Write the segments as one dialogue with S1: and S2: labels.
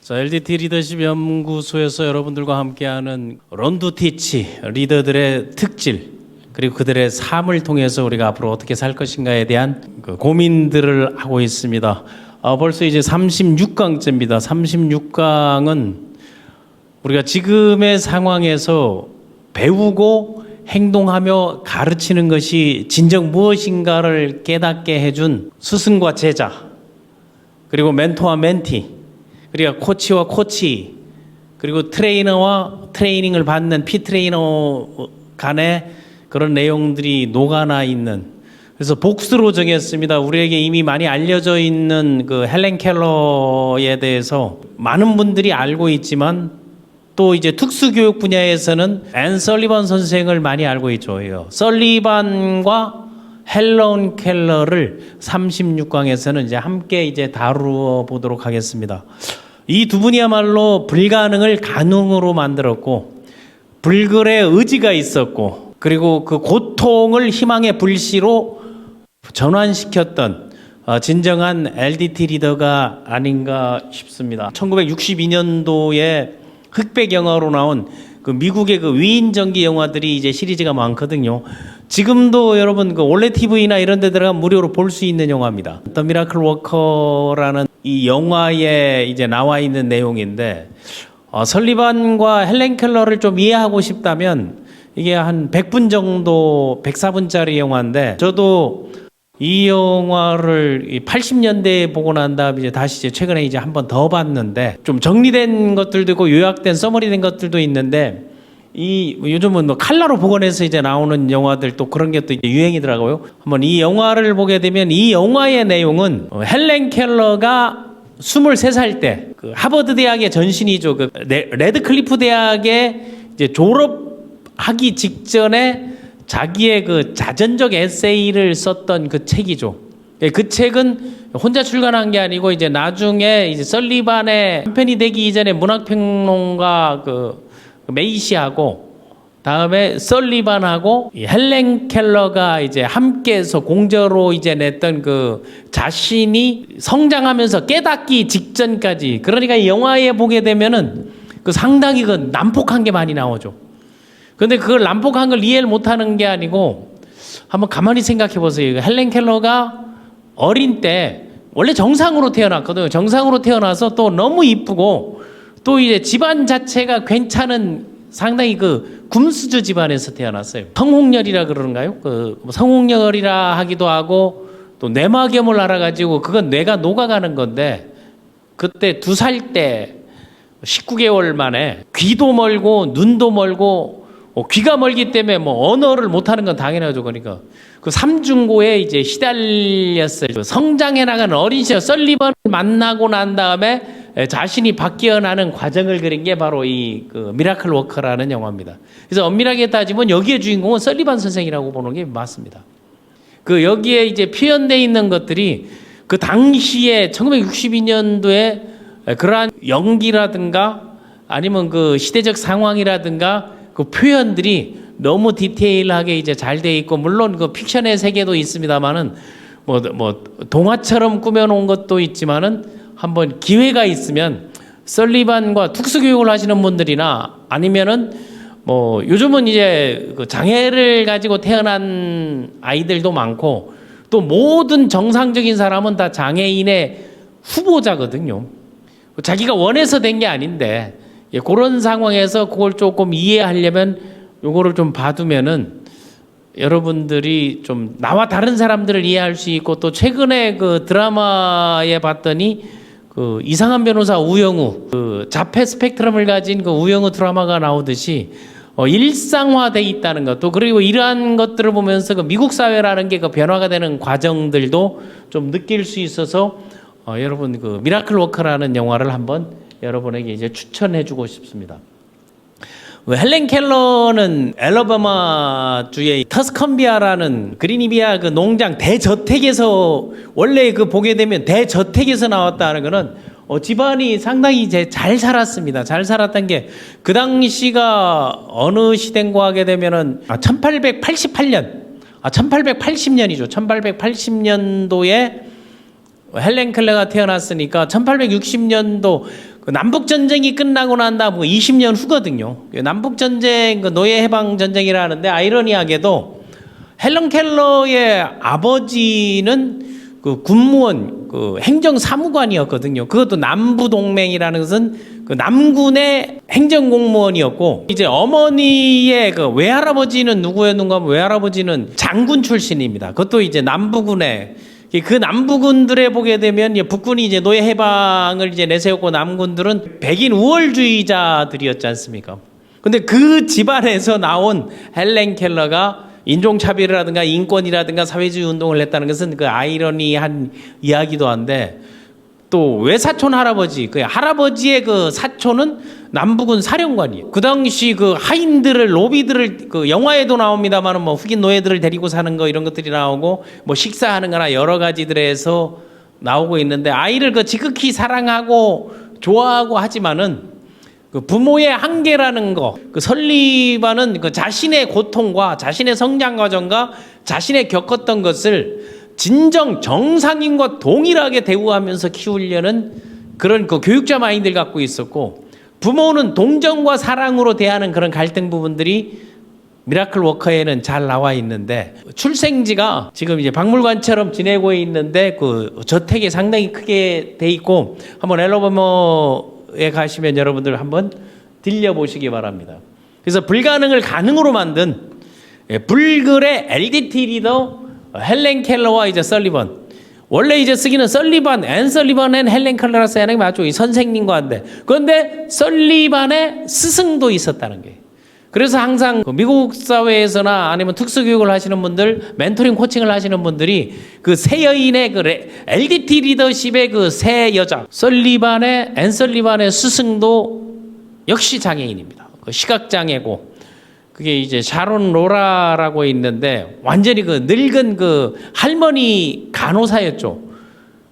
S1: 자, LDT 리더십 연구소에서 여러분들과 함께하는 런두 티치 리더들의 특질 그리고 그들의 삶을 통해서 우리가 앞으로 어떻게 살 것인가에 대한 고민들을 하고 있습니다. 벌써 이제 36강째입니다. 36강은 우리가 지금의 상황에서 배우고 행동하며 가르치는 것이 진정 무엇인가를 깨닫게 해준 스승과 제자, 그리고 멘토와 멘티, 그리고 코치와 코치, 그리고 트레이너와 트레이닝을 받는 피트레이너 간의 그런 내용들이 녹아나 있는, 그래서 복수로 정했습니다. 우리에게 이미 많이 알려져 있는 그 헬렌 켈러에 대해서 많은 분들이 알고 있지만 또 이제 특수교육 분야에서는 앤 설리반 선생을 많이 알고 있죠. 설리반과 헬런 켈러를 36강에서는 이제 함께 이제 다루어 보도록 하겠습니다. 이 두 분이야말로 불가능을 가능으로 만들었고, 불굴의 의지가 있었고, 그리고 그 고통을 희망의 불씨로 전환시켰던 진정한 LDT 리더가 아닌가 싶습니다. 1962년도에 흑백 영화로 나온 그 미국의 그 위인 전기 영화들이 이제 시리즈가 많거든요. 지금도 여러분 그 올레 TV나 이런 데 들어가 무료로 볼 수 있는 영화입니다. The Miracle Worker라는 이 영화에 이제 나와 있는 내용인데, 설리반과 헬렌 켈러를 좀 이해하고 싶다면 이게 한 100분 정도, 104분짜리 영화인데, 저도 이 영화를 80년대에 보고 난 다음에 이제 다시 이제 최근에 이제 한 번 더 봤는데, 좀 정리된 것들도 있고 요약된 서머리된 것들도 있는데, 이 요즘은 뭐 칼라로 복원해서 이제 나오는 영화들 또 그런 게 또 유행이더라고요. 한번 이 영화를 보게 되면 이 영화의 내용은 헬렌 켈러가 23살 때 그 하버드 대학의 전신이죠. 그 레드클리프 대학에 이제 졸업하기 직전에 자기의 그 자전적 에세이를 썼던 그 책이죠. 그 책은 혼자 출간한 게 아니고 이제 나중에 이제 설리반의 한편이 되기 이전에 문학평론가 그 메이시하고 다음에 설리반하고 헬렌 켈러가 이제 함께해서 공저로 이제 냈던 그 자신이 성장하면서 깨닫기 직전까지, 그러니까 이 영화에 보게 되면은 그 상당히 그 난폭한 게 많이 나오죠. 근데 그걸 난폭한 걸 이해를 못하는 게 아니고 한번 가만히 생각해 보세요. 헬렌 켈러가 어린 때 원래 정상으로 태어났거든요. 정상으로 태어나서 또 너무 이쁘고 또 이제 집안 자체가 괜찮은 상당히 그 금수저 집안에서 태어났어요. 성홍열이라 그러는가요? 그 성홍열이라 하기도 하고 또 뇌막염을 알아가지고 그건 뇌가 녹아가는 건데, 그때 2살 때 19개월 만에 귀도 멀고 눈도 멀고 귀가 멀기 때문에 뭐 언어를 못하는 건 당연하죠. 그러니까 그 삼중고에 이제 시달렸어요. 성장해 나가는 어린 시절 설리반을 만나고 난 다음에 자신이 바뀌어 나는 과정을 그린 게 바로 이 그 미라클 워커라는 영화입니다. 그래서 엄밀하게 따지면 여기에 주인공은 설리반 선생이라고 보는 게 맞습니다. 그 여기에 이제 표현되어 있는 것들이 그 당시에 1962년도에 그러한 연기라든가 아니면 그 시대적 상황이라든가 그 표현들이 너무 디테일하게 이제 잘 돼 있고, 물론 그 픽션의 세계도 있습니다만은 뭐 동화처럼 꾸며놓은 것도 있지만은 한번 기회가 있으면 설리반과 특수교육을 하시는 분들이나 아니면은 뭐 요즘은 이제 그 장애를 가지고 태어난 아이들도 많고 또 모든 정상적인 사람은 다 장애인의 후보자거든요. 자기가 원해서 된 게 아닌데, 그런 상황에서 그걸 조금 이해하려면 요거를 좀 봐두면은 여러분들이 좀 나와 다른 사람들을 이해할 수 있고, 또 최근에 그 드라마에 봤더니 그 이상한 변호사 우영우, 그 자폐 스펙트럼을 가진 그 우영우 드라마가 나오듯이 일상화돼 있다는 것, 또 그리고 이러한 것들을 보면서 그 미국 사회라는 게 그 변화가 되는 과정들도 좀 느낄 수 있어서 여러분 그 미라클 워커라는 영화를 한번 여러분에게 이제 추천해주고 싶습니다. 헬렌 켈러는 엘러바마 주의 터스컨비아라는 그리니비아 그 농장 대저택에서, 원래 그 보게 되면 대저택에서 나왔다는 거는 집안이 상당히 이제 잘 살았습니다. 잘 살았던 게 그 당시가 어느 시대인고 하게 되면은 1888년, 1880년이죠. 1880년도에 헬렌 켈러가 태어났으니까 1860년도 그 남북 전쟁이 끝나고 난 다음 20년 후거든요. 남북 전쟁, 그 노예 해방 전쟁이라 하는데 아이러니하게도 헬렌 켈러의 아버지는 그 군무원, 그 행정사무관이었거든요. 그것도 남부동맹이라는 것은 그 남군의 행정공무원이었고, 이제 어머니의 그 외할아버지는 누구였는가 하면 외할아버지는 장군 출신입니다. 그것도 이제 남부군의 그 남부군들에 보게 되면 북군이 이제 노예 해방을 이제 내세웠고 남군들은 백인 우월주의자들이었지 않습니까? 근데 그 집안에서 나온 헬렌 켈러가 인종차별이라든가 인권이라든가 사회주의 운동을 했다는 것은 그 아이러니한 이야기도 한데, 또 외사촌 할아버지, 그 할아버지의 그 사촌은 남부군 사령관이에요. 그 당시 그 하인들을, 노비들을, 그 영화에도 나옵니다만 뭐 흑인 노예들을 데리고 사는 거 이런 것들이 나오고 뭐 식사하는 거나 여러 가지들에서 나오고 있는데, 아이를 그 지극히 사랑하고 좋아하고 하지만은 그 부모의 한계라는 거, 그 설리반은 그 자신의 고통과 자신의 성장 과정과 자신의 겪었던 것을 진정 정상인과 동일하게 대우하면서 키우려는 그런 그 교육자 마인드를 갖고 있었고, 부모는 동정과 사랑으로 대하는 그런 갈등 부분들이 미라클 워커에는 잘 나와 있는데, 출생지가 지금 이제 박물관처럼 지내고 있는데 그 저택이 상당히 크게 돼 있고, 한번 앨러버머에 가시면 여러분들 한번 들려보시기 바랍니다. 그래서 불가능을 가능으로 만든 불글의 LDT 리더 헬렌 켈러와 이제 설리번. 원래 이제 쓰기는 설리반, 앤 설리반 앤 헬렌 켈러라 써야 하는 게 맞죠. 이 선생님과 한데. 그런데 설리반의 스승도 있었다는 게. 그래서 항상 미국 사회에서나 아니면 특수교육을 하시는 분들, 멘토링 코칭을 하시는 분들이 그 새 여인의 그 LDT 리더십의 그 새 여자, 설리반의, 앤 설리반의 스승도 역시 장애인입니다. 그 시각장애고. 그게 이제 샤론 로라라고 있는데 완전히 그 늙은 그 할머니 간호사였죠.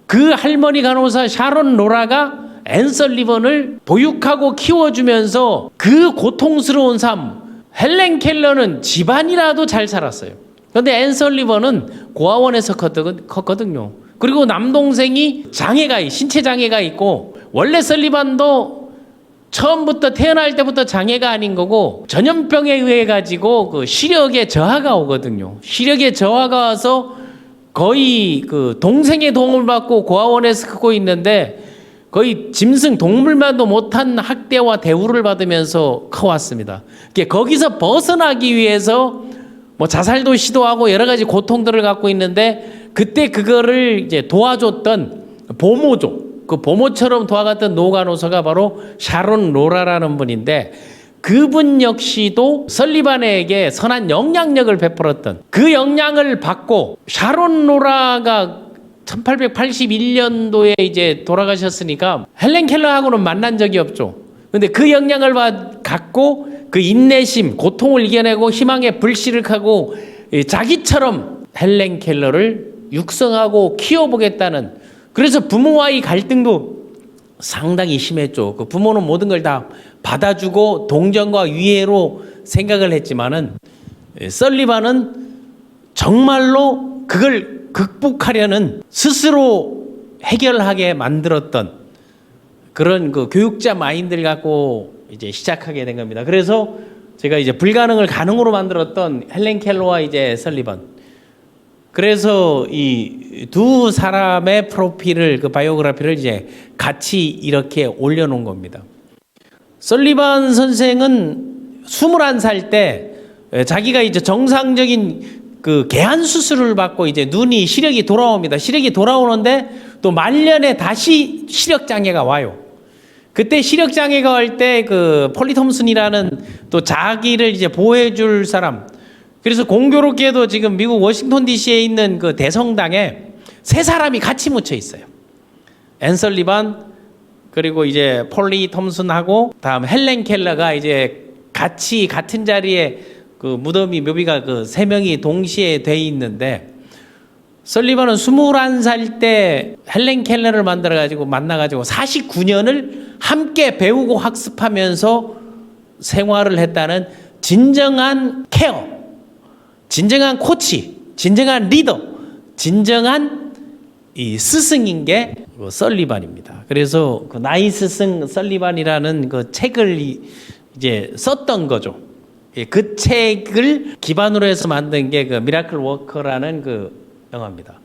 S1: 그 할머니 간호사 샤론 로라가 앤 설리번을 보육하고 키워주면서 그 고통스러운 삶, 헬렌 켈러는 집안이라도 잘 살았어요. 그런데 앤 설리번은 고아원에서 컸거든요. 그리고 남동생이 신체 장애가 있고, 원래 설리반도 처음부터 태어날 때부터 장애가 아닌 거고 전염병에 의해 가지고 그 시력에 저하가 오거든요. 시력에 저하가 와서 거의 그 동생의 도움을 받고 고아원에서 크고 있는데 거의 짐승 동물만도 못한 학대와 대우를 받으면서 커왔습니다. 거기서 벗어나기 위해서 뭐 자살도 시도하고 여러 가지 고통들을 갖고 있는데, 그때 그거를 이제 도와줬던 보모죠. 그 보모처럼 도와갔던 노간호사가 바로 샤론 로라라는 분인데, 그분 역시도 설리반에게 선한 영향력을 베풀었던, 그 영향을 받고 샤론 로라가 1881년도에 이제 돌아가셨으니까 헬렌 켈러하고는 만난 적이 없죠. 근데 그 영향을 갖고 그 인내심, 고통을 이겨내고 희망의 불씨를 하고 자기처럼 헬렌 켈러를 육성하고 키워보겠다는, 그래서 부모와의 갈등도 상당히 심했죠. 그 부모는 모든 걸 다 받아주고 동정과 위해로 생각을 했지만은 설리반은 정말로 그걸 극복하려는, 스스로 해결하게 만들었던 그런 그 교육자 마인드를 갖고 이제 시작하게 된 겁니다. 그래서 제가 이제 불가능을 가능으로 만들었던 헬렌 켈러와 이제 설리반. 그래서 이 두 사람의 프로필을, 그 바이오그래피를 이제 같이 이렇게 올려놓은 겁니다. 설리반 선생은 21살 때 자기가 이제 정상적인 그 개한 수술을 받고 이제 눈이, 시력이 돌아옵니다. 시력이 돌아오는데 또 말년에 다시 시력 장애가 와요. 그때 시력 장애가 올 때 그 폴리 톰슨이라는 또 자기를 이제 보호해줄 사람, 그래서 공교롭게도 지금 미국 워싱턴 DC에 있는 그 대성당에 세 사람이 같이 묻혀 있어요. 앤 설리반, 그리고 이제 폴리 톰슨하고 다음 헬렌 켈러가 이제 같이 같은 자리에 그 무덤이, 묘비가 그 세 명이 동시에 돼 있는데, 설리반은 21살 때 헬렌 켈러를 만나가지고 49년을 함께 배우고 학습하면서 생활을 했다는 진정한 케어, 진정한 코치, 진정한 리더, 진정한 이 스승인 게 설리반입니다. 그래서 그 나이 스승 설리반이라는 그 책을 이제 썼던 거죠. 그 책을 기반으로 해서 만든 게 그 미라클 워커라는 그 영화입니다.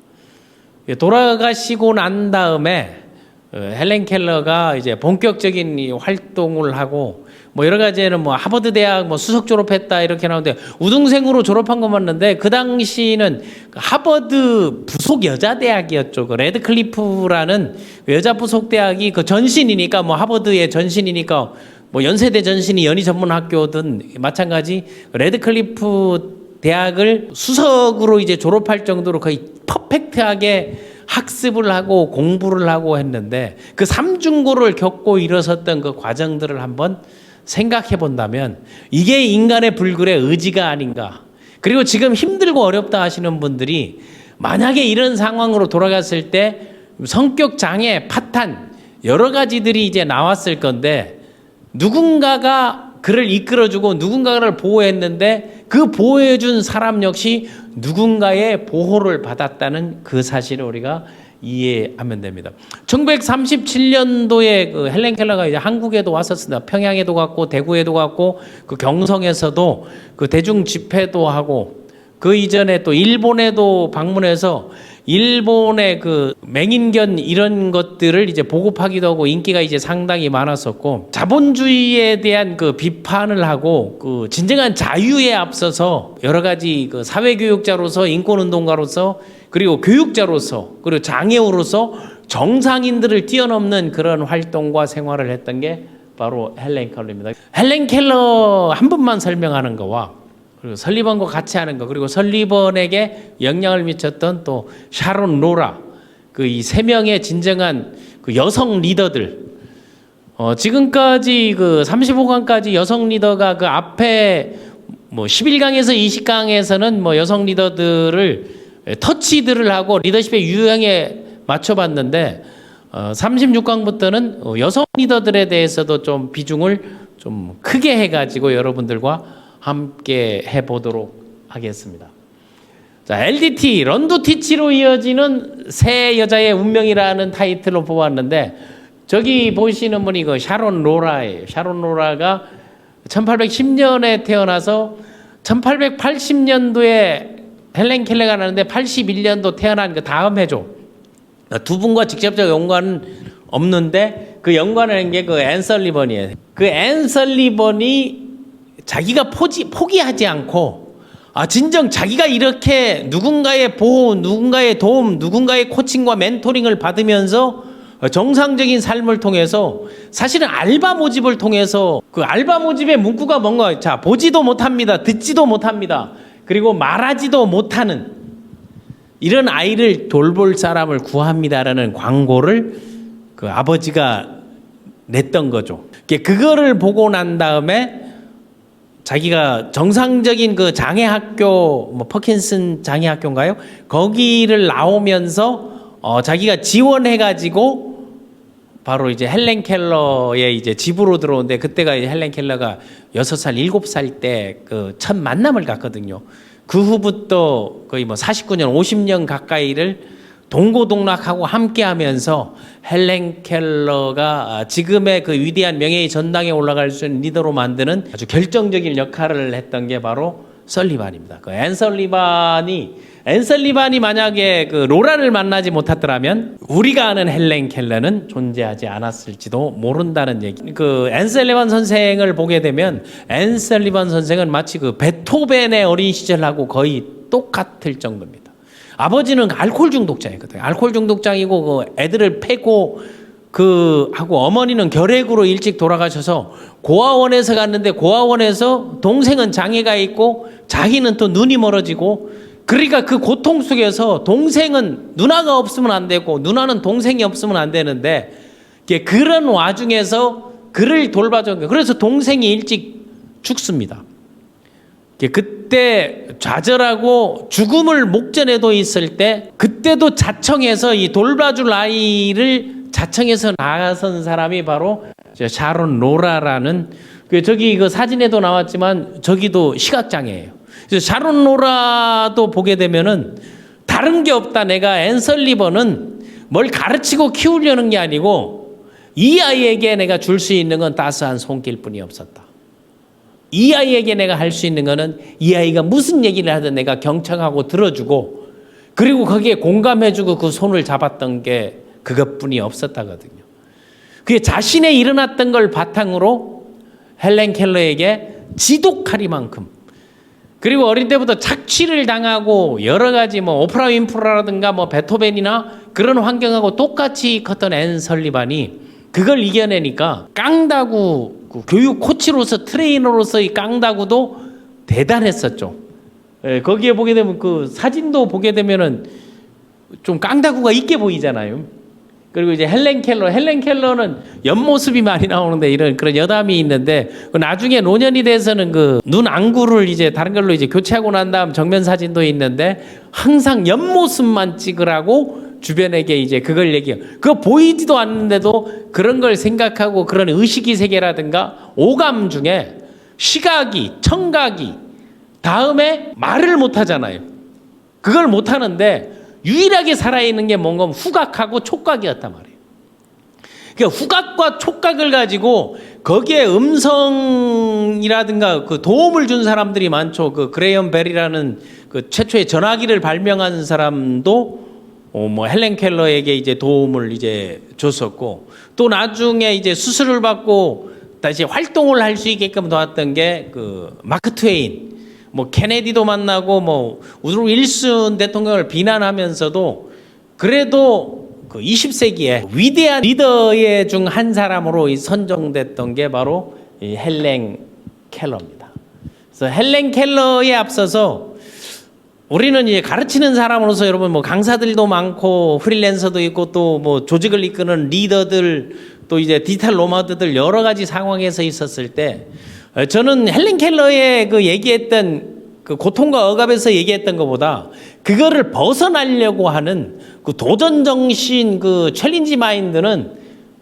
S1: 돌아가시고 난 다음에 헬렌 켈러가 이제 본격적인 이 활동을 하고 뭐 여러 가지에는 뭐 하버드 대학 뭐 수석 졸업했다 이렇게 나오는데 우등생으로 졸업한 거 맞는데 그 당시는 하버드 부속 여자 대학이었죠. 그 레드클리프라는 여자 부속 대학이 그 전신이니까 뭐 하버드의 전신이니까 뭐 연세대 전신이 연희 전문 학교든 마찬가지 레드클리프 대학을 수석으로 이제 졸업할 정도로 거의 퍼펙트하게 학습을 하고 공부를 하고 했는데 그 삼중고를 겪고 일어섰던 그 과정들을 한번 생각해 본다면 이게 인간의 불굴의 의지가 아닌가. 그리고 지금 힘들고 어렵다 하시는 분들이 만약에 이런 상황으로 돌아갔을 때 성격 장애, 파탄 여러 가지들이 이제 나왔을 건데 누군가가 그를 이끌어주고 누군가를 보호했는데 그 보호해준 사람 역시 누군가의 보호를 받았다는 그 사실을 우리가 이해하면 됩니다. 1937년도에 그 헬렌 켈러가 이제 한국에도 왔었습니다. 평양에도 갔고 대구에도 갔고 그 경성에서도 그 대중 집회도 하고 그 이전에 또 일본에도 방문해서 일본의 그 맹인견 이런 것들을 이제 보급하기도 하고 인기가 이제 상당히 많았었고 자본주의에 대한 그 비판을 하고 그 진정한 자유에 앞서서 여러 가지 그 사회교육자로서 인권운동가로서 그리고 교육자로서 그리고 장애우로서 정상인들을 뛰어넘는 그런 활동과 생활을 했던 게 바로 헬렌 켈러입니다. 헬렌 켈러 한 분만 설명하는 거와 그리고 설리번과 같이 하는 거 그리고 설리번에게 영향을 미쳤던 또 샤론 로라 그 이 세 명의 진정한 그 여성 리더들 지금까지 그 35강까지 여성 리더가 그 앞에 뭐 11강에서 20강에서는 뭐 여성 리더들을 터치들을 하고 리더십의 유형에 맞춰봤는데 36강부터는 여성 리더들에 대해서도 좀 비중을 좀 크게 해가지고 여러분들과 함께 해보도록 하겠습니다. 자, LDT, 런두 티치로 이어지는 새 여자의 운명이라는 타이틀로 뽑았는데 저기 보시는 분이 그 샤론 로라예요. 샤론 로라가 1810년에 태어나서 1880년도에 헬렌 켈러가 나는데 81년도 태어난 그 다음 해죠. 두 분과 직접적 연관은 없는데 그 연관을 한 게 그 앤 설리번이에요. 그 앤 설리번이 자기가 포기하지 않고 진정 자기가 이렇게 누군가의 보호, 누군가의 도움, 누군가의 코칭과 멘토링을 받으면서 정상적인 삶을 통해서 사실은 알바 모집을 통해서 그 알바 모집의 문구가 뭔가 자 보지도 못합니다. 듣지도 못합니다. 그리고 말하지도 못하는 이런 아이를 돌볼 사람을 구합니다라는 광고를 그 아버지가 냈던 거죠. 그거를 보고 난 다음에 자기가 정상적인 그 장애학교 뭐 퍼킨슨 장애학교인가요? 거기를 나오면서 자기가 지원해가지고 바로 이제 헬렌 켈러의 이제 집으로 들어오는데 그때가 이제 헬렌 켈러가 6살, 7살 때 그 첫 만남을 갖거든요. 그 후부터 거의 뭐 49년, 50년 가까이를 동고동락하고 함께하면서 헬렌 켈러가 지금의 그 위대한 명예의 전당에 올라갈 수 있는 리더로 만드는 아주 결정적인 역할을 했던 게 바로 설리반입니다. 그 앤 설리반이 만약에 그 로라를 만나지 못했더라면 우리가 아는 헬렌 켈러는 존재하지 않았을지도 모른다는 얘기. 그 앤 설리반 선생을 보게 되면 앤 설리반 선생은 마치 그 베토벤의 어린 시절하고 거의 똑같을 정도입니다. 아버지는 알코올 중독자이거든요. 알코올 중독자이고 그 애들을 패고 하고 어머니는 결핵으로 일찍 돌아가셔서 고아원에서 갔는데 고아원에서 동생은 장애가 있고 자기는 또 눈이 멀어지고 그러니까 그 고통 속에서 동생은 누나가 없으면 안 되고 누나는 동생이 없으면 안 되는데 그런 와중에서 그를 돌봐준 거예요. 그래서 동생이 일찍 죽습니다. 그때 좌절하고 죽음을 목전에 둬 있을 때 그때도 자청해서 이 돌봐줄 아이를 자청해서 나선 사람이 바로 샤론 로라라는 저기 그 사진에도 나왔지만 저기도 시각장애예요. 그래서 샤론 로라도 보게 되면은 다른 게 없다. 내가 앤 설리번은 뭘 가르치고 키우려는 게 아니고 이 아이에게 내가 줄 수 있는 건 따스한 손길뿐이 없었다. 이 아이에게 내가 할 수 있는 거는 이 아이가 무슨 얘기를 하든 내가 경청하고 들어주고 그리고 거기에 공감해주고 그 손을 잡았던 게 그것뿐이 없었다거든요. 그게 자신의 일어났던 걸 바탕으로 헬렌 켈러에게 지독하리만큼 그리고 어릴 때부터 착취를 당하고 여러 가지 뭐 오프라 윈프라라든가 뭐 베토벤이나 그런 환경하고 똑같이 컸던 앤 설리반이 그걸 이겨내니까 깡다구 그 교육 코치로서 트레이너로서의 깡다구도 대단했었죠. 예, 거기에 보게 되면 그 사진도 보게 되면은 좀 깡다구가 있게 보이잖아요. 그리고 이제 헬렌 켈러는 옆모습이 많이 나오는데 이런 그런 여담이 있는데 나중에 노년이 돼서는 그 눈 안구를 이제 다른 걸로 이제 교체하고 난 다음 정면 사진도 있는데 항상 옆모습만 찍으라고 주변에게 이제 그걸 얘기해요. 그거 보이지도 않는데도 그런 걸 생각하고 그런 의식의 세계라든가 오감 중에 시각이, 청각이 다음에 말을 못 하잖아요. 그걸 못 하는데 유일하게 살아있는 게 뭔가 후각하고 촉각이었단 말이에요. 그러니까 후각과 촉각을 가지고 거기에 음성이라든가 그 도움을 준 사람들이 많죠. 그 그레이엄 벨이라는 그 최초의 전화기를 발명한 사람도 뭐 헬렌 켈러에게 이제 도움을 이제 줬었고 또 나중에 이제 수술을 받고 다시 활동을 할 수 있게끔 도왔던 게 그 마크 트웨인, 뭐 케네디도 만나고 뭐 우드로 윌슨 대통령을 비난하면서도 그래도 그 20세기에 위대한 리더의 중 한 사람으로 선정됐던 게 바로 이 헬렌 켈러입니다. 그래서 헬렌 켈러에 앞서서 우리는 이제 가르치는 사람으로서 여러분 뭐 강사들도 많고 프리랜서도 있고 또 뭐 조직을 이끄는 리더들 또 이제 디지털 노마드들 여러 가지 상황에서 있었을 때 저는 헬렌 켈러의 그 얘기했던 그 고통과 억압에서 얘기했던 것보다 그거를 벗어나려고 하는 그 도전 정신 그 챌린지 마인드는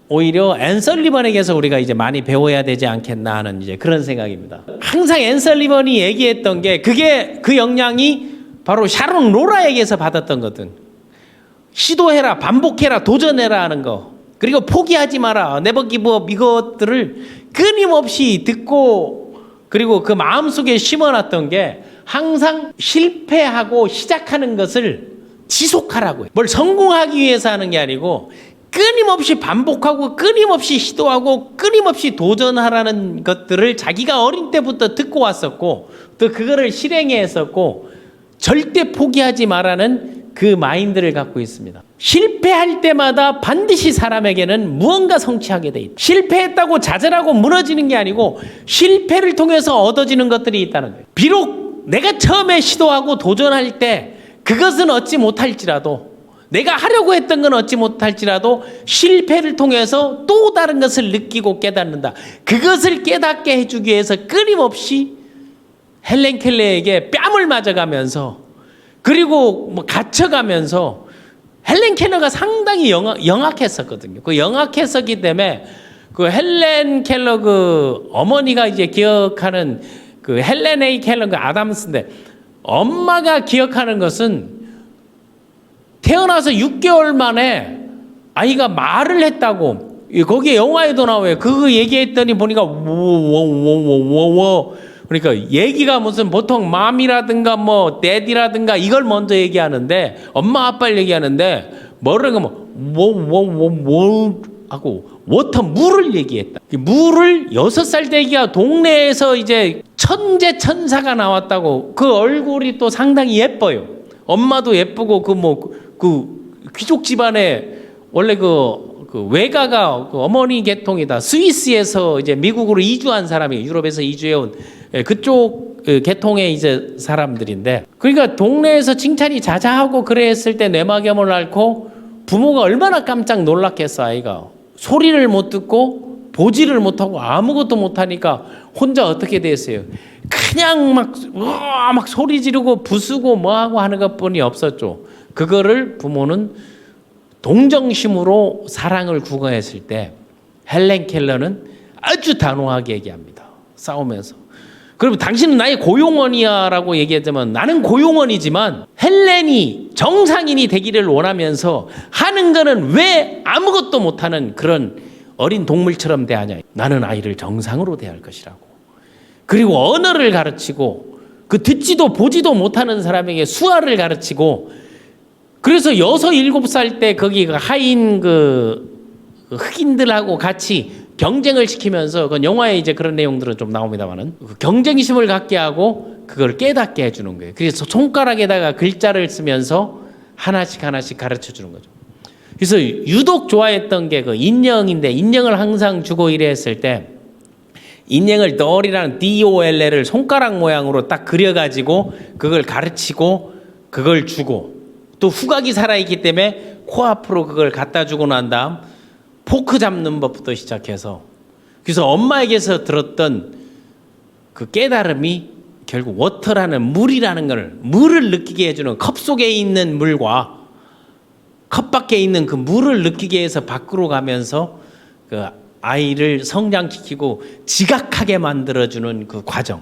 S1: 오히려 앤 설리번에게서 우리가 이제 많이 배워야 되지 않겠나 하는 이제 그런 생각입니다. 항상 앤 설리번이 얘기했던 게 그게 그 영향이 바로 샤론 로라에게서 받았던 거든. 시도해라, 반복해라, 도전해라 하는 거. 그리고 포기하지 마라, 네버 기브업 이것들을 끊임없이 듣고 그리고 그 마음속에 심어놨던 게 항상 실패하고 시작하는 것을 지속하라고 해요. 뭘 성공하기 위해서 하는 게 아니고 끊임없이 반복하고 끊임없이 시도하고 끊임없이 도전하라는 것들을 자기가 어린 때부터 듣고 왔었고 또 그거를 실행해 했었고 절대 포기하지 마라는 그 마인드를 갖고 있습니다. 실패할 때마다 반드시 사람에게는 무언가 성취하게 돼 있다. 실패했다고 좌절하고 무너지는 게 아니고 실패를 통해서 얻어지는 것들이 있다는 거예요. 비록 내가 처음에 시도하고 도전할 때 그것은 얻지 못할지라도 내가 하려고 했던 건 얻지 못할지라도 실패를 통해서 또 다른 것을 느끼고 깨닫는다. 그것을 깨닫게 해주기 위해서 끊임없이 헬렌 켈러에게 뺨을 맞아가면서 그리고 뭐 갇혀가면서 헬렌 켈러가 상당히 영악했었거든요. 그 영악했었기 때문에 그 헬렌 켈러 그 어머니가 이제 기억하는 그 헬렌 A 켈러 그 아담스인데 엄마가 기억하는 것은 태어나서 6개월 만에 아이가 말을 했다고 거기에 영화에도 나와요. 그거 얘기했더니 보니까 워워워워워 그러니까 얘기가 무슨 보통 맘이라든가 뭐 데디라든가 이걸 먼저 얘기하는데 엄마 아빠를 얘기하는데 뭐라고 뭐 하고 워터 물을 얘기했다. 물을 6살 때기가 동네에서 이제 천재 천사가 나왔다고 그 얼굴이 또 상당히 예뻐요. 엄마도 예쁘고 그 귀족 집안에 원래 그 외가가 그 어머니 계통이다. 스위스에서 이제 미국으로 이주한 사람이 유럽에서 이주해온 그쪽 계통의 이제 사람들인데 그러니까 동네에서 칭찬이 자자하고 그랬을 때 뇌막염을 앓고 부모가 얼마나 깜짝 놀랐겠어. 아이가 소리를 못 듣고 보지를 못하고 아무것도 못하니까 혼자 어떻게 됐어요. 그냥 막 소리 지르고 부수고 뭐하고 하는 것뿐이 없었죠. 그거를 부모는 동정심으로 사랑을 구가했을 때 헬렌 켈러는 아주 단호하게 얘기합니다. 싸우면서. 그러면 당신은 나의 고용원이야라고 얘기하자면 나는 고용원이지만 헬렌이 정상인이 되기를 원하면서 하는 거는 왜 아무것도 못하는 그런 어린 동물처럼 대하냐. 나는 아이를 정상으로 대할 것이라고. 그리고 언어를 가르치고 그 듣지도 보지도 못하는 사람에게 수화를 가르치고 그래서 6, 7살 때 거기 하인 그 흑인들하고 같이 경쟁을 시키면서 그 영화에 이제 그런 내용들은 좀 나옵니다만은 경쟁심을 갖게 하고 그걸 깨닫게 해주는 거예요. 그래서 손가락에다가 글자를 쓰면서 하나씩 가르쳐 주는 거죠. 그래서 유독 좋아했던 게 그 인형인데 인형을 항상 주고 이래 했을 때 인형을 dol이라는 DOLL을 손가락 모양으로 딱 그려가지고 그걸 가르치고 그걸 주고 또 후각이 살아있기 때문에 코앞으로 그걸 갖다 주고 난 다음 포크 잡는 법부터 시작해서 그래서 엄마에게서 들었던 그 깨달음이 결국 워터라는 물이라는 걸 물을 느끼게 해주는 컵 속에 있는 물과 컵 밖에 있는 그 물을 느끼게 해서 밖으로 가면서 그 아이를 성장시키고 지각하게 만들어주는 그 과정.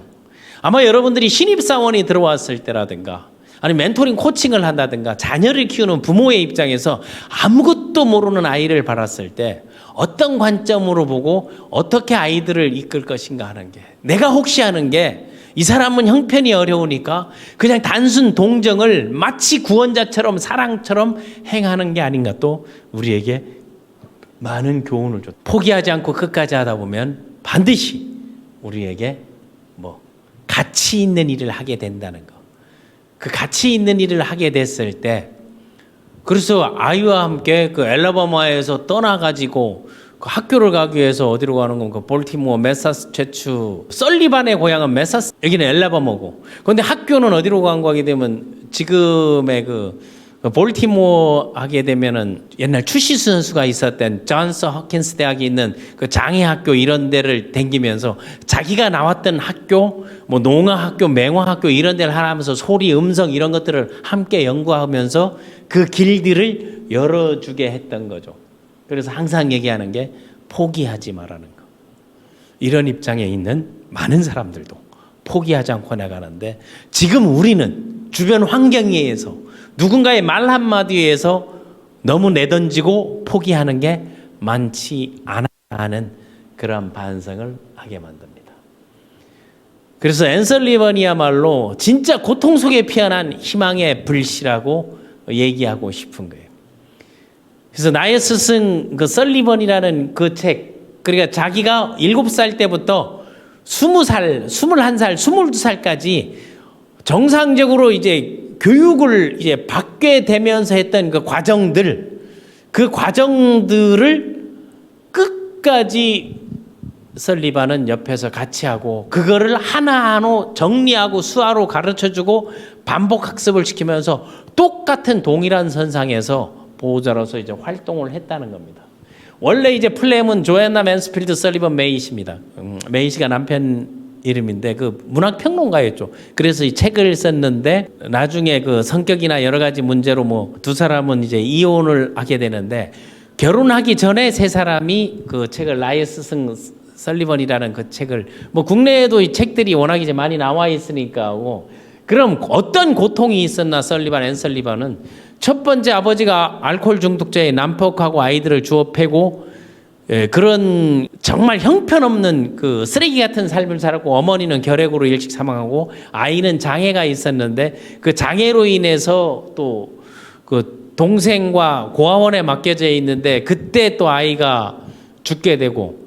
S1: 아마 여러분들이 신입사원이 들어왔을 때라든가 아니 멘토링 코칭을 한다든가 자녀를 키우는 부모의 입장에서 아무것도 모르는 아이를 바랐을 때 어떤 관점으로 보고 어떻게 아이들을 이끌 것인가 하는 게 내가 혹시 하는 게 이 사람은 형편이 어려우니까 그냥 단순 동정을 마치 구원자처럼 사랑처럼 행하는 게 아닌가 또 우리에게 많은 교훈을 줘. 포기하지 않고 끝까지 하다 보면 반드시 우리에게 뭐 가치 있는 일을 하게 된다는 거. 그 가치 있는 일을 하게 됐을 때 그래서 아이와 함께 그 엘라바마에서 떠나가지고 그 학교를 가기 위해서 어디로 가는 건 그 볼티모어, 매사추세츠, 설리반의 고향은 여기는 엘라바마고 그런데 학교는 어디로 간 거 하게 되면 지금의 그 볼티모어 하게 되면은 옛날 추시수 선수가 있었던 존스 허킨스 대학이 있는 그 장애학교 이런 데를 댕기면서 자기가 나왔던 학교, 뭐 농아학교, 맹화학교 이런 데를 하면서 소리, 음성 이런 것들을 함께 연구하면서 그 길들을 열어주게 했던 거죠. 그래서 항상 얘기하는 게 포기하지 말라는 거. 이런 입장에 있는 많은 사람들도 포기하지 않고 나가는데 지금 우리는 주변 환경에 의해서 누군가의 말 한마디에서 너무 내던지고 포기하는 게 많지 않아하는 그런 반성을 하게 만듭니다. 그래서 앤설리번이야말로 진짜 고통 속에 피어난 희망의 불씨라고 얘기하고 싶은 거예요. 그래서 나의 스승 그 설리번이라는 그 책, 그러니까 자기가 7살 때부터 20살, 21살, 22살까지 정상적으로 이제 교육을 이제 받게 되면서 했던 그 과정들을 끝까지 설리반은 옆에서 같이 하고 그거를 하나하나 정리하고 수화로 가르쳐주고 반복 학습을 시키면서 똑같은 동일한 선상에서 보호자로서 이제 활동을 했다는 겁니다. 원래 이제 플레임은 조앤나 맨스필드 설리번 메이시입니다. 메이시가 남편 이름인데 그 문학 평론가였죠. 그래서 이 책을 썼는데 나중에 그 성격이나 여러 가지 문제로 뭐 두 사람은 이제 이혼을 하게 되는데 결혼하기 전에 세 사람이 그 책을 나의 스승 설리번이라는 그 책을 뭐 국내에도 이 책들이 워낙 이제 많이 나와 있으니까 그럼 어떤 고통이 있었나 설리번 앤설리번은 첫 번째 아버지가 알코올 중독자의 난폭하고 아이들을 주워 패고 그런 정말 형편없는 그 쓰레기 같은 삶을 살았고 어머니는 결핵으로 일찍 사망하고 아이는 장애가 있었는데 그 장애로 인해서 또 그 동생과 고아원에 맡겨져 있는데 그때 또 아이가 죽게 되고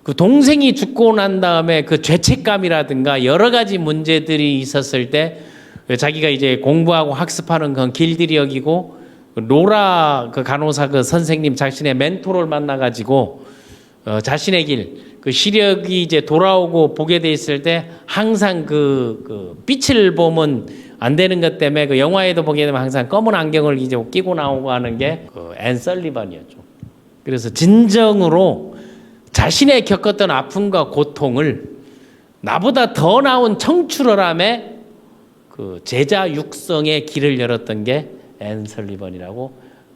S1: 그 동생이 죽고 난 다음에 그 죄책감이라든가 여러 가지 문제들이 있었을 때 자기가 이제 공부하고 학습하는 건 길들이 여기고 로라 그 간호사 그 선생님 자신의 멘토를 만나가지고 자신의 길 그 시력이 이제 돌아오고 보게 돼 있을 때 항상 그 빛을 보면 안 되는 것 때문에 그 영화에도 보게 되면 항상 검은 안경을 이제 끼고 나오고 하는 게 그 앤 설리번이었죠. 그래서 진정으로 자신의 겪었던 아픔과 고통을 나보다 더 나은 청출어람의 그 제자 육성의 길을 열었던 게 앤 설리번이라고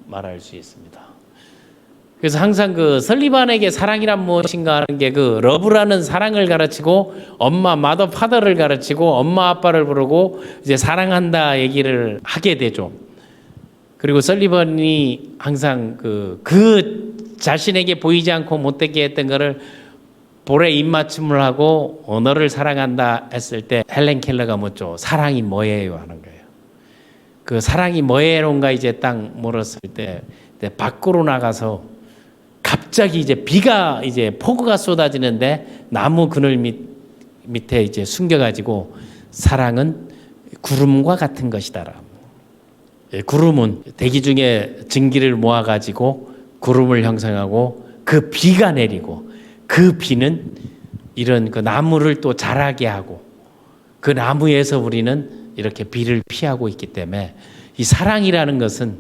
S1: 말할 수 있습니다. 그래서 항상 그 설리반에게 사랑이란 무엇인가 하는 게 그 러브라는 사랑을 가르치고 엄마 마더 파더를 가르치고 엄마 아빠를 부르고 이제 사랑한다 얘기를 하게 되죠. 그리고 설리반이 항상 그 자신에게 보이지 않고 못되게 했던 거를 볼에 입맞춤을 하고 언어를 사랑한다 했을 때 헬렌 켈러가 묻죠. 사랑이 뭐예요? 하는 거예요. 그 사랑이 뭐예요인가 이제 딱 물었을 때 밖으로 나가서 갑자기 이제 비가 이제 폭우가 쏟아지는데 나무 그늘 밑에 이제 숨겨가지고 사랑은 구름과 같은 것이다라. 구름은 대기 중에 증기를 모아가지고 구름을 형성하고 그 비가 내리고 그 비는 이런 그 나무를 또 자라게 하고 그 나무에서 우리는 이렇게 비를 피하고 있기 때문에 이 사랑이라는 것은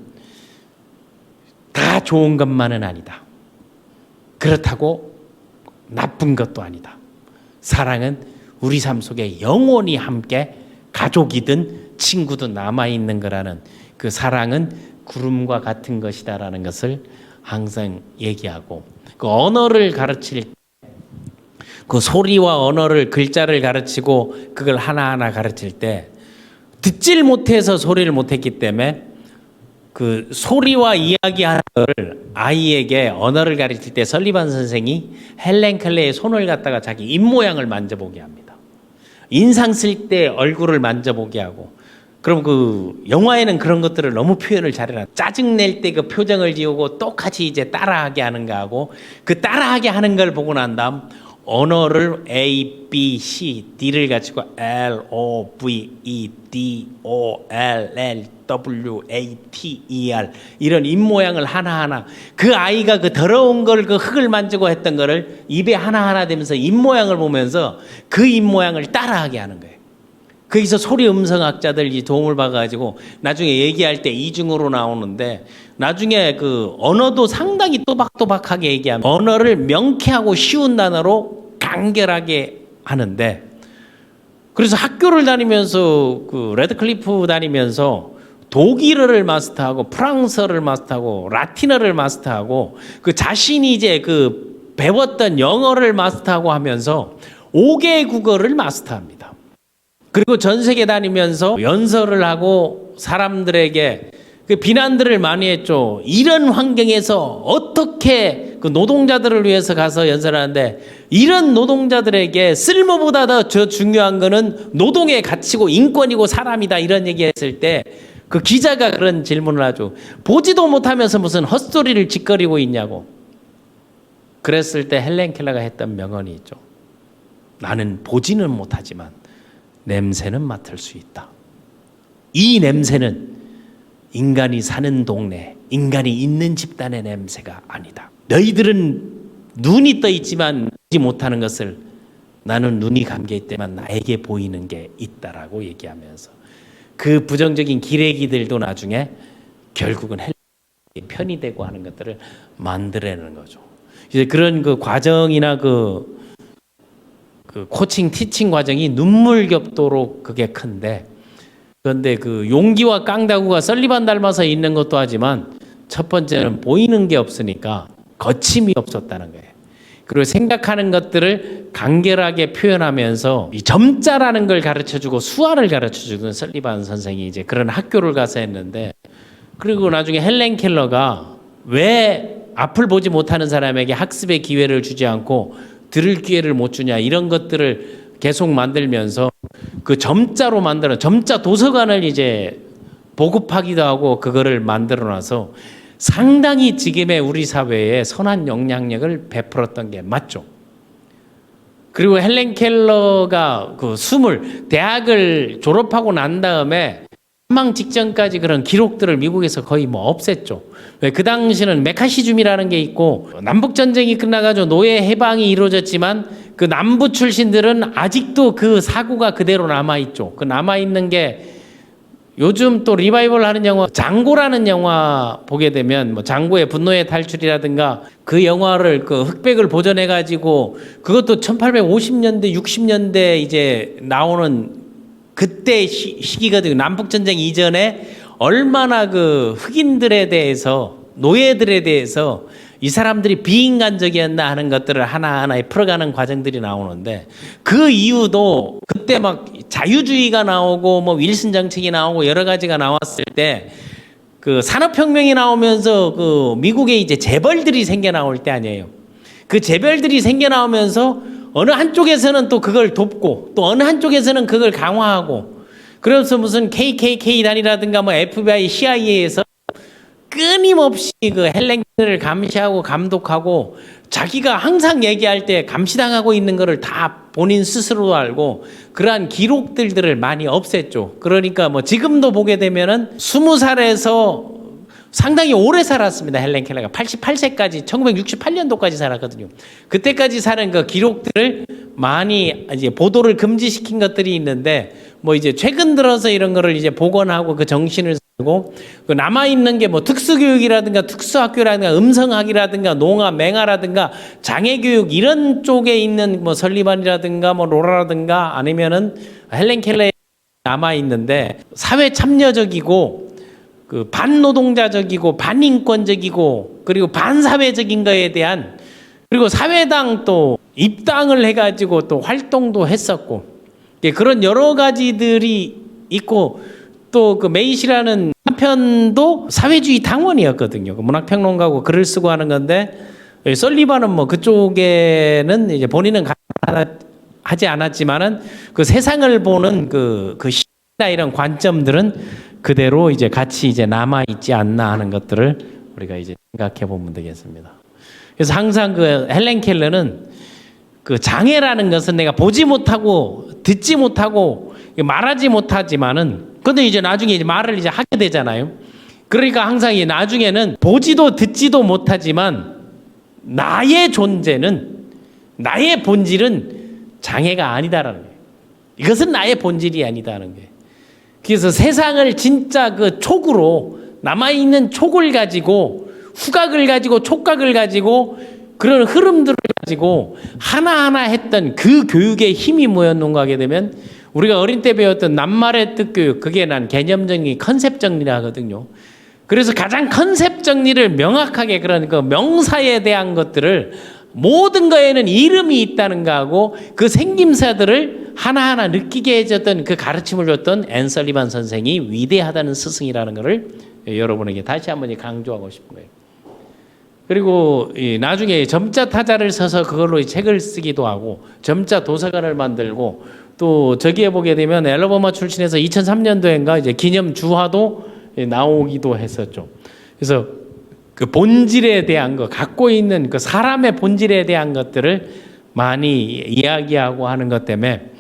S1: 다 좋은 것만은 아니다. 그렇다고 나쁜 것도 아니다. 사랑은 우리 삶 속에 영원히 함께 가족이든 친구든 남아있는 거라는 그 사랑은 구름과 같은 것이다라는 것을 항상 얘기하고 그 언어를 가르칠 때 그 소리와 언어를 글자를 가르치고 그걸 하나하나 가르칠 때 듣질 못해서 소리를 못했기 때문에 그 소리와 이야기하는 걸 아이에게 언어를 가르칠 때 설리반 선생이 헬렌 켈러의 손을 갖다가 자기 입모양을 만져보게 합니다. 인상 쓸 때 얼굴을 만져보게 하고 그럼 그 영화에는 그런 것들을 너무 표현을 잘해놔. 짜증낼 때 그 표정을 지우고 똑같이 이제 따라하게 하는 거 하고 그 따라하게 하는 걸 보고 난 다음 언어를 A, B, C, D를 가지고 L, O, V, E, D, O, L, L, W, A, T, E, R 이런 입모양을 하나하나 그 아이가 그 더러운 걸 그 흙을 만지고 했던 거를 입에 하나하나 대면서 입모양을 보면서 그 입모양을 따라하게 하는 거예요. 거기서 소리 음성학자들이 도움을 받아가지고 나중에 얘기할 때 이중으로 나오는데 나중에 그 언어도 상당히 또박또박하게 얘기하면 언어를 명쾌하고 쉬운 단어로 간결하게 하는데 그래서 학교를 다니면서 그 레드클리프 다니면서 독일어를 마스터하고 프랑스어를 마스터하고 라틴어를 마스터하고 그 자신이 이제 그 배웠던 영어를 마스터하고 하면서 5개의 국어를 마스터합니다. 그리고 전 세계 다니면서 연설을 하고 사람들에게 그 비난들을 많이 했죠. 이런 환경에서 어떻게 그 노동자들을 위해서 가서 연설하는데 이런 노동자들에게 쓸모보다 더 중요한 거는 노동의 가치고 인권이고 사람이다 이런 얘기했을 때 그 기자가 그런 질문을 하죠. 보지도 못하면서 무슨 헛소리를 짓거리고 있냐고. 그랬을 때 헬렌 켈러가 했던 명언이 있죠. 나는 보지는 못하지만 냄새는 맡을 수 있다. 이 냄새는 인간이 사는 동네, 인간이 있는 집단의 냄새가 아니다. 너희들은 눈이 떠 있지만 보지 못하는 것을 나는 눈이 감겨 있지만 나에게 보이는 게 있다라고 얘기하면서 그 부정적인 기레기들도 나중에 결국은 헬렌의 편이 되고 하는 것들을 만들어내는 거죠. 이제 그런 그 과정이나 그 코칭, 티칭 과정이 눈물겹도록 그게 큰데 그런데 그 용기와 깡다구가 설리반 닮아서 있는 것도 하지만 첫 번째는 보이는 게 없으니까 거침이 없었다는 거예요. 그리고 생각하는 것들을 간결하게 표현하면서 이 점자라는 걸 가르쳐주고 수화를 가르쳐주는 설리반 선생이 이제 그런 학교를 가서 했는데 그리고 나중에 헬렌 켈러가 왜 앞을 보지 못하는 사람에게 학습의 기회를 주지 않고 들을 기회를 못 주냐 이런 것들을 계속 만들면서 그 점자로 만들어 점자 도서관을 이제 보급하기도 하고 그거를 만들어 놔서 상당히 지금의 우리 사회에 선한 영향력을 베풀었던 게 맞죠. 그리고 헬렌 켈러가 그 대학을 졸업하고 난 다음에 사망 직전까지 그런 기록들을 미국에서 거의 뭐 없앴죠. 왜 그 당시는 메카시즘이라는 게 있고 남북 전쟁이 끝나가지고 노예 해방이 이루어졌지만 그 남부 출신들은 아직도 그 사고가 그대로 남아 있죠. 그 남아 있는 게 요즘 또 리바이벌 하는 영화 장고라는 영화 보게 되면 뭐 장고의 분노의 탈출이라든가 그 영화를 그 흑백을 보존해 가지고 그것도 1850년대 60년대 이제 나오는 그때 시기거든요. 남북 전쟁 이전에 얼마나 그 흑인들에 대해서 노예들에 대해서 이 사람들이 비인간적이었나 하는 것들을 하나하나 풀어가는 과정들이 나오는데, 그 이유도 그때 막 자유주의가 나오고 뭐 윌슨 정책이 나오고 여러 가지가 나왔을 때, 그 산업혁명이 나오면서 그 미국에 이제 재벌들이 생겨 나올 때 아니에요. 그 재벌들이 생겨 나오면서 어느 한쪽에서는 또 그걸 돕고 또 어느 한쪽에서는 그걸 강화하고, 그래서 무슨 KKK단이라든가 뭐 FBI, CIA에서 끊임없이 그 헬렌 켈러를 감시하고 감독하고, 자기가 항상 얘기할 때 감시당하고 있는 거를 다 본인 스스로도 알고 그러한 기록들을 많이 없앴죠. 그러니까 뭐 지금도 보게 되면은 20살에서 상당히 오래 살았습니다. 헬렌 켈러가 88세까지 1968년도까지 살았거든요. 그때까지 사는 그 기록들을 많이 이제 보도를 금지시킨 것들이 있는데, 뭐 이제 최근 들어서 이런 거를 이제 복원하고 그 정신을 쓰고, 그 남아 있는 게 뭐 특수교육이라든가 특수학교라든가 음성학이라든가 농아 맹아라든가 장애교육 이런 쪽에 있는 뭐 설리반이라든가 뭐 로라라든가 아니면은 헬렌 켈러에 남아 있는데, 사회 참여적이고 그 반노동자적이고 반인권적이고 그리고 반사회적인 거에 대한, 그리고 사회당 또 입당을 해가지고 또 활동도 했었고, 그런 여러 가지들이 있고, 또 그 메이시라는 한편도 사회주의 당원이었거든요. 그 문학평론가고 글을 쓰고 하는 건데, 설리반은 뭐 그쪽에는 이제 본인은 하지 않았지만은 그 세상을 보는 그 시나 이런 관점들은 그대로 이제 같이 이제 남아 있지 않나 하는 것들을 우리가 이제 생각해 보면 되겠습니다. 그래서 항상 그 헬렌 켈러는 그 장애라는 것은 내가 보지 못하고 듣지 못하고 말하지 못하지만은, 근데 이제 나중에 이제 말을 이제 하게 되잖아요. 그러니까 항상 이 나중에는 보지도 듣지도 못하지만 나의 존재는, 나의 본질은 장애가 아니다라는 거예요. 이것은 나의 본질이 아니다라는 거예요. 그래서 세상을 진짜 그 촉으로, 남아있는 촉을 가지고, 후각을 가지고, 촉각을 가지고, 그런 흐름들을 가지고 하나하나 했던 그 교육의 힘이 뭐였는가 하게 되면, 우리가 어린 때 배웠던 낱말의 뜻 교육, 그게 난 개념 정리, 컨셉 정리를 하거든요. 그래서 가장 컨셉 정리를 명확하게, 그런 그 명사에 대한 것들을, 모든 거에는 이름이 있다는 거하고 그 생김새들을 하나하나 느끼게 해줬던, 그 가르침을 줬던 앤 설리반 선생이 위대하다는 스승이라는 것을 여러분에게 다시 한번 강조하고 싶은 거예요. 그리고 나중에 점자 타자를 써서 그걸로 책을 쓰기도 하고 점자 도서관을 만들고, 또 저기에 보게 되면 앨러버마 출신에서 2003년도인가 이제 기념 주화도 나오기도 했었죠. 그래서 그 본질에 대한 거, 갖고 있는 그 사람의 본질에 대한 것들을 많이 이야기하고 하는 것 때문에,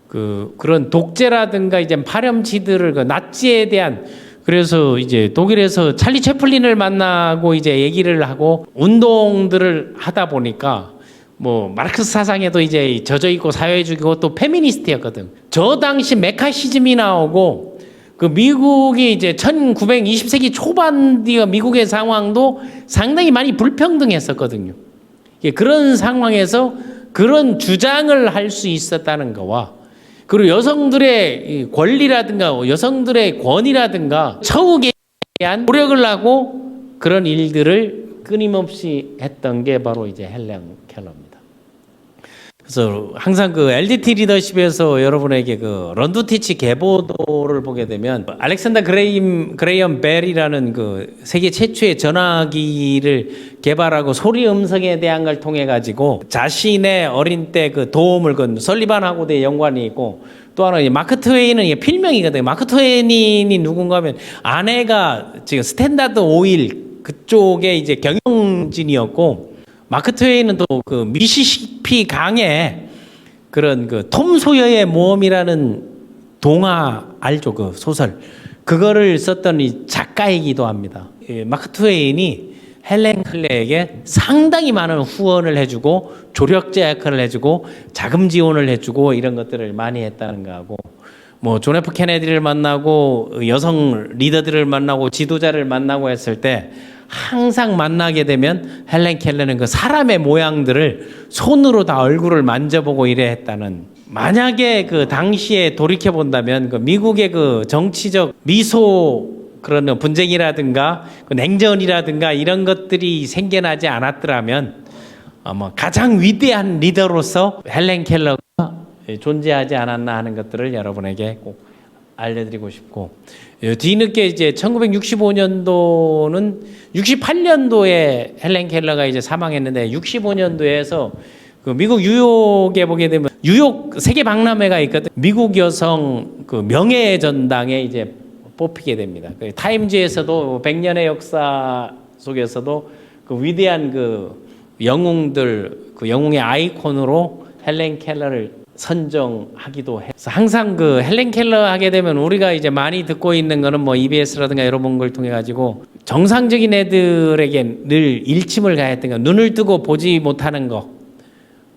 S1: 그런 독재라든가 이제 파렴치들을, 그 나치에 대한, 그래서 이제 독일에서 찰리 채플린을 만나고 이제 얘기를 하고 운동들을 하다 보니까, 뭐 마르크스 사상에도 이제 젖어 있고 사회주의고 또 페미니스트였거든. 저 당시 메카시즘이 나오고, 그 미국이 이제 1920세기 초반 미국의 상황도 상당히 많이 불평등했었거든요. 그런 상황에서 그런 주장을 할 수 있었다는 거와, 그리고 여성들의 권리라든가 여성들의 권위라든가 처우에 대한 노력을 하고 그런 일들을 끊임없이 했던 게 바로 이제 헬렌 켈러입니다. 그래서 항상 그 LDT 리더십에서 여러분에게 그 런두 티치 계보도를 보게 되면, 알렉산더 그레이엄 벨이라는 그 세계 최초의 전화기를 개발하고 소리 음성에 대한 걸 통해 가지고 자신의 어린 때 그 도움을 건 설리반하고도 연관이 있고, 또 하나 마크 트웨인은 필명이거든요. 마크 트웨인이 누군가 하면 아내가 지금 스탠다드 오일 그쪽에 이제 경영진이었고, 마크 트웨인은 또 그 미시시피 강에 그런 그 톰 소여의 모험이라는 동화 알죠? 그 소설. 그거를 썼던 이 작가이기도 합니다. 마크 트웨인이 헬렌 켈러에게 상당히 많은 후원을 해주고 조력자 역할을 해주고 자금 지원을 해주고 이런 것들을 많이 했다는 거하고, 뭐 존 F 케네디를 만나고 여성 리더들을 만나고 지도자를 만나고 했을 때 항상 만나게 되면 헬렌 켈러는 그 사람의 모양들을 손으로 다 얼굴을 만져보고 이래 했다는, 만약에 그 당시에 돌이켜 본다면 그 미국의 그 정치적 미소 그런 분쟁이라든가 그 냉전이라든가 이런 것들이 생겨나지 않았더라면 가장 위대한 리더로서 헬렌 켈러가 존재하지 않았나 하는 것들을 여러분에게 꼭 알려드리고 싶고, 뒤늦게 이제 1965년도는 68년도에 헬렌 켈러가 이제 사망했는데 65년도에서 그 미국 뉴욕에 보게 되면 뉴욕 세계 박람회가 있거든. 미국 여성 그 명예 전당에 이제 뽑히게 됩니다. 그 타임즈에서도 100년의 역사 속에서도 그 위대한 그 영웅들, 그 영웅의 아이콘으로 헬렌 켈러를 선정하기도 해서 항상 그 헬렌 켈러 하게 되면 우리가 이제 많이 듣고 있는 거는 뭐 EBS라든가 이런 걸 통해 가지고 정상적인 애들에게 늘 일침을 가했던 거, 눈을 뜨고 보지 못하는 거,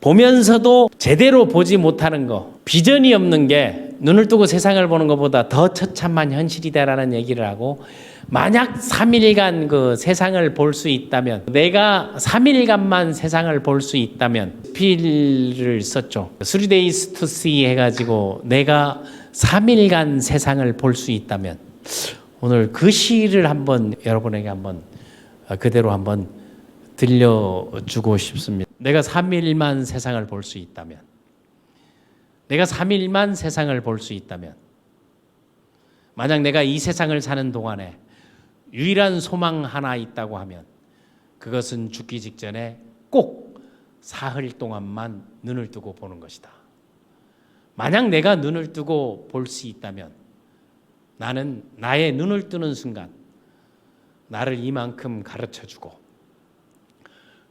S1: 보면서도 제대로 보지 못하는 거, 비전이 없는 게 눈을 뜨고 세상을 보는 것보다 더 처참한 현실이다라는 얘기를 하고, 만약 3일간 그 세상을 볼 수 있다면, 내가 3일간만 세상을 볼 수 있다면, 필을 썼죠. 3days to see 해가지고 내가 3일간 세상을 볼 수 있다면, 오늘 그 시를 한번 여러분에게 한번 그대로 한번 들려주고 싶습니다. 내가 3일만 세상을 볼 수 있다면, 내가 3일만 세상을 볼 수 있다면, 만약 내가 이 세상을 사는 동안에 유일한 소망 하나 있다고 하면 그것은 죽기 직전에 꼭 사흘 동안만 눈을 뜨고 보는 것이다. 만약 내가 눈을 뜨고 볼 수 있다면 나는 나의 눈을 뜨는 순간 나를 이만큼 가르쳐주고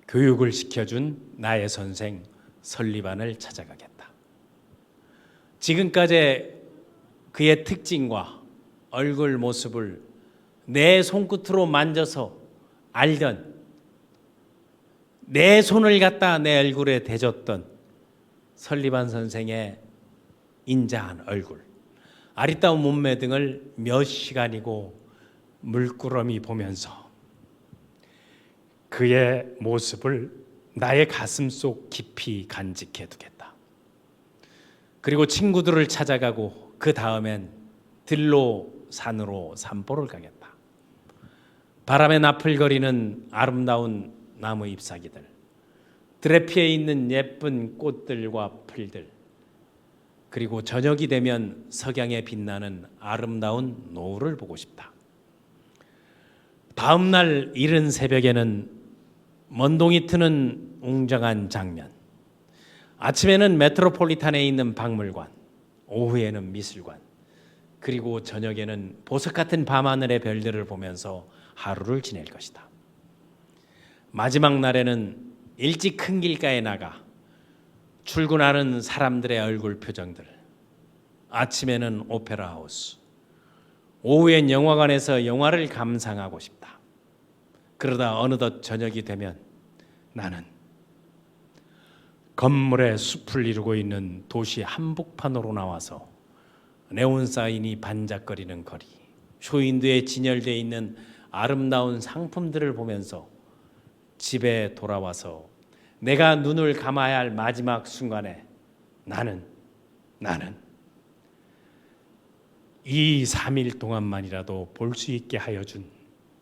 S1: 교육을 시켜준 나의 선생 설리반을 찾아가겠다. 지금까지 그의 특징과 얼굴 모습을 내 손끝으로 만져서 알던, 내 손을 갖다 내 얼굴에 대줬던 설리반 선생의 인자한 얼굴, 아리따운 몸매 등을 몇 시간이고 물끄러미 보면서 그의 모습을 나의 가슴속 깊이 간직해 두겠다. 그리고 친구들을 찾아가고 그 다음엔 들로 산으로 산보를 가겠다. 바람에 나풀거리는 아름다운 나무 잎사귀들, 드레피에 있는 예쁜 꽃들과 풀들, 그리고 저녁이 되면 석양에 빛나는 아름다운 노을을 보고 싶다. 다음 날 이른 새벽에는 먼동이 트는 웅장한 장면, 아침에는 메트로폴리탄에 있는 박물관, 오후에는 미술관, 그리고 저녁에는 보석 같은 밤하늘의 별들을 보면서 하루를 지낼 것이다. 마지막 날에는 일찍 큰 길가에 나가 출근하는 사람들의 얼굴 표정들, 아침에는 오페라 하우스, 오후엔 영화관에서 영화를 감상하고 싶다. 그러다 어느덧 저녁이 되면 나는 건물의 숲을 이루고 있는 도시 한복판으로 나와서 네온 사인이 반짝거리는 거리, 쇼윈도에 진열되어 있는 아름다운 상품들을 보면서 집에 돌아와서 내가 눈을 감아야 할 마지막 순간에 나는 이 3일 동안만이라도 볼 수 있게 하여 준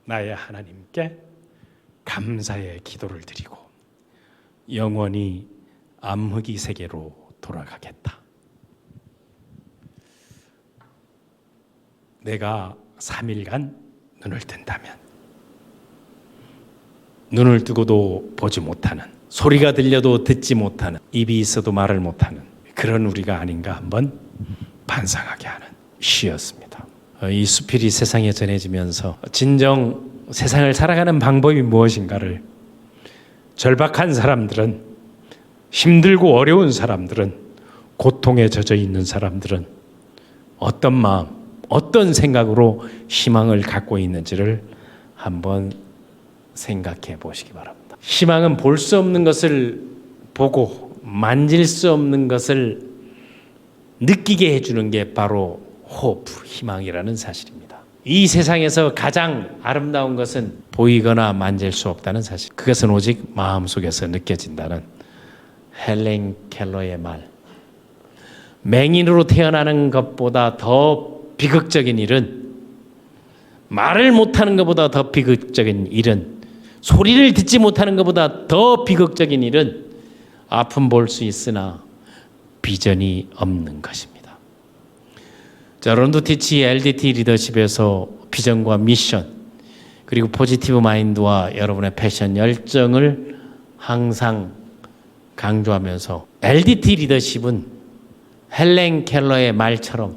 S1: 나의 하나님께 감사의 기도를 드리고 영원히 암흑의 세계로 돌아가겠다. 내가 3일간 눈을 뜬다면, 눈을 뜨고도 보지 못하는, 소리가 들려도 듣지 못하는, 입이 있어도 말을 못하는 그런 우리가 아닌가 한번 반성하게 하는 시였습니다. 이 수필이 세상에 전해지면서 진정 세상을 살아가는 방법이 무엇인가를 절박한 사람들은, 힘들고 어려운 사람들은, 고통에 젖어 있는 사람들은 어떤 마음, 어떤 생각으로 희망을 갖고 있는지를 한번 생각해 보시기 바랍니다. 희망은 볼 수 없는 것을 보고 만질 수 없는 것을 느끼게 해주는 게 바로 호프, 희망이라는 사실입니다. 이 세상에서 가장 아름다운 것은 보이거나 만질 수 없다는 사실, 그것은 오직 마음속에서 느껴진다는 헬렌 켈러의 말. 맹인으로 태어나는 것보다 더 비극적인 일은 말을 못하는 것보다 더 비극적인 일은, 소리를 듣지 못하는 것보다 더 비극적인 일은 아픔 볼 수 있으나 비전이 없는 것입니다. 자, 런두 티치 LDT 리더십에서 비전과 미션, 그리고 포지티브 마인드와 여러분의 패션, 열정을 항상 강조하면서, LDT 리더십은 헬렌 켈러의 말처럼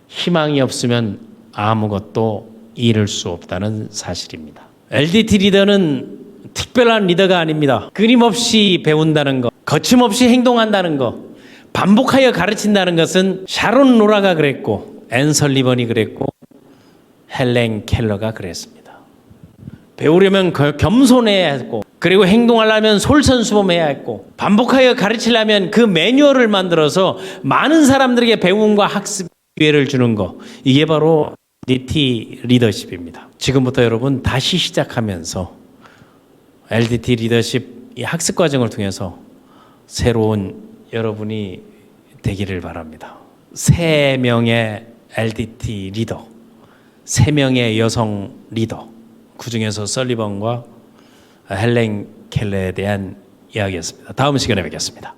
S1: 희망이 없으면 아무것도 이룰 수 없다는 사실입니다. LDT 리더는 특별한 리더가 아닙니다. 끊임없이 배운다는 것, 거침없이 행동한다는 것, 반복하여 가르친다는 것은 샤론 로라가 그랬고, 앤 설리번이 그랬고, 헬렌 켈러가 그랬습니다. 배우려면 겸손해야 했고, 그리고 행동하려면 솔선수범해야 했고, 반복하여 가르치려면 그 매뉴얼을 만들어서 많은 사람들에게 배움과 학습 기회를 주는 것, 이게 바로 LDT 리더십입니다. 지금부터 여러분 다시 시작하면서 LDT 리더십 이 학습 과정을 통해서 새로운 여러분이 되기를 바랍니다. 3명의 LDT 리더, 3명의 여성 리더, 그 중에서 설리번과 헬렌 켈러에 대한 이야기였습니다. 다음 시간에 뵙겠습니다.